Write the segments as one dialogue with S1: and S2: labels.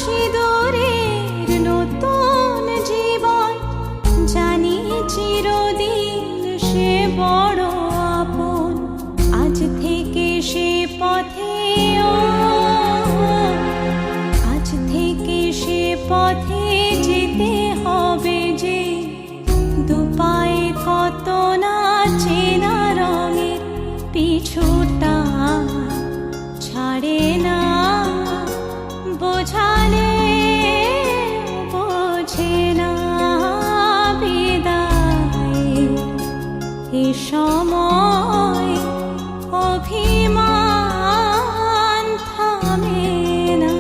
S1: সিঁদুরের নতুন জীবন, জানি চিরদিন সে বড় আপন। আজ থেকে সে পথে আজ থেকে সে পথে যেতে হবে যে, দুপায়ে কত না চেনা রঙের পিছুটা ছাড়ে না, বোঝালে বোঝে না। বিদায় এ সময় অভিমান থামে না।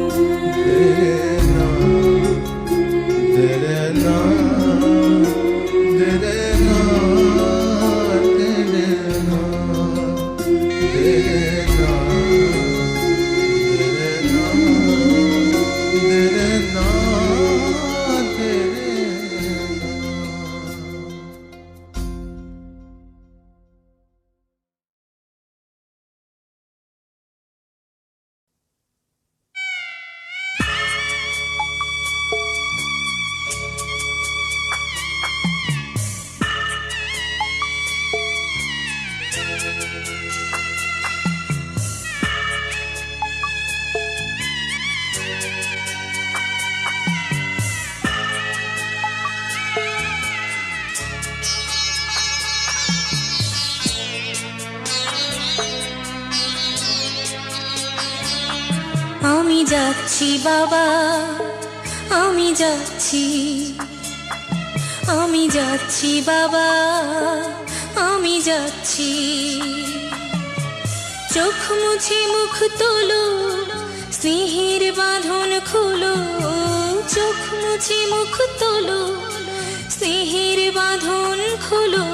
S1: আমি যাচ্ছি বাবা, আমি যাচ্ছি, আমি যাচ্ছি বাবা, আমি যাচ্ছি। চোখ মুছে মুখ তোলো, স্নেহের বাঁধন খুলো। চোখ মুছে মুখ তোলো, স্নেহের বাঁধন খুলো।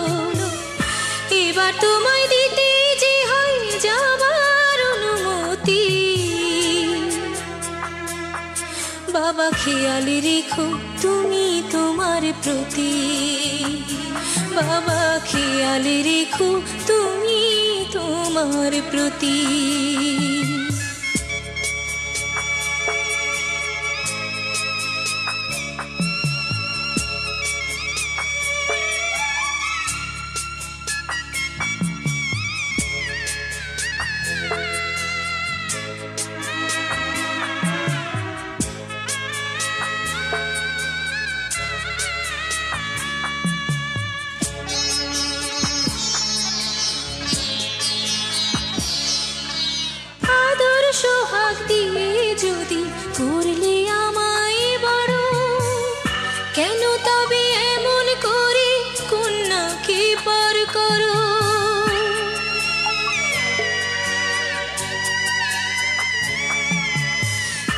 S1: এবার তোমায় দিতে যে হয় যাবার অনুমতি। বাবা খেয়াল রেখো তুমি তোমার প্রতি, বাবা খেয়াল রেখো তুমি তোমার প্রতি। সোহাগ দিয়ে যদি করলে আমায় বড়, কেন তবে এমন করে কন্যাকে পর করো।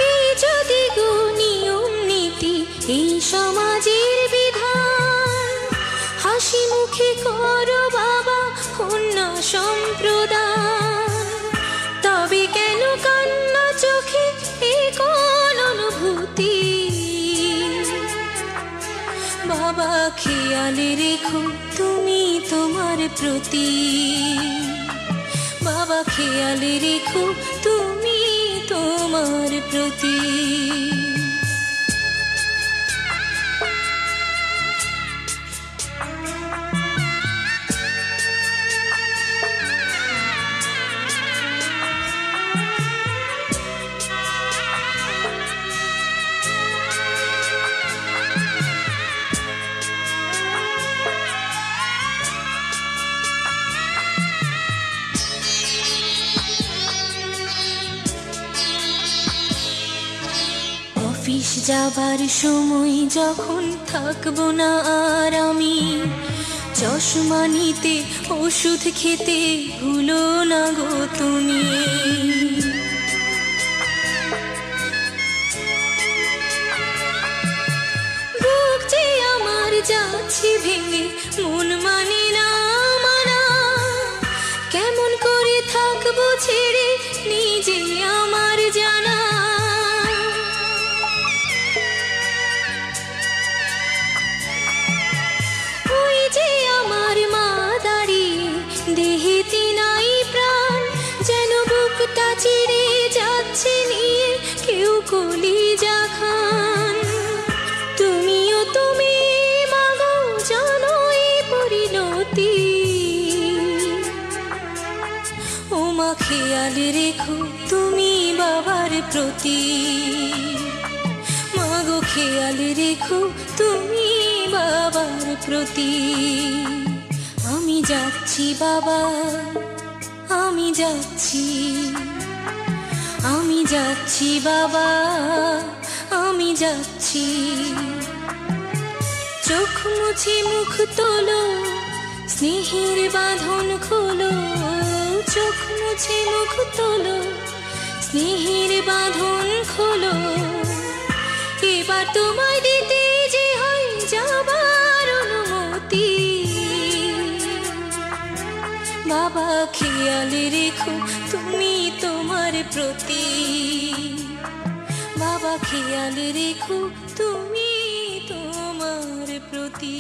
S1: এই যদি গো নিয়ম নীতি, এই সমাজের বিধান, হাসি মুখে করো বাবা কন্যা সম্প্রদান। তবে কেন কান্না চোখে এই কোন অনুভূতি। বাবা খেয়াল রেখো তুমি তোমার প্রতি, বাবা খেয়াল রেখো তুমি তোমার প্রতি। অফিস যাবার সময় যখন থাকবো না আর আমি, চশমা নিতে ওষুধ খেতে ভুলো না গো তুমি। বুক যে আমার যাচ্ছে ভেঙে, মন মানে না মানা। কেমন করে থাকবো ছেড়ে নিজে আমার জানা। দেহেতে নাই প্রাণ, যেন বুকটা চিরে যাচ্ছে নিয়ে কেউ কলি জাখান, তুমিও তুমি মাগো জানো এই পরিণতি। ও মা খেয়াল রেখো তুমি বাবার প্রতি, মাগো খেয়াল রেখো তুমি বাবার প্রতি। আমি যাচ্ছি বাবা, আমি যাচ্ছি, আমি যাচ্ছি বাবা, আমি যাচ্ছি। চোখ মুছে মুখ তোলো, স্নেহের বাঁধন খোলো, চোখ মুছে মুখ তোলো, স্নেহের বাঁধন খোলো। এবার তোমায় দিতে যে হয় যাবার অনুমতি। বাবা খেয়াল রেখো তুমি তোমার প্রতি, বাবা খেয়াল রেখো তুমি তোমার প্রতি।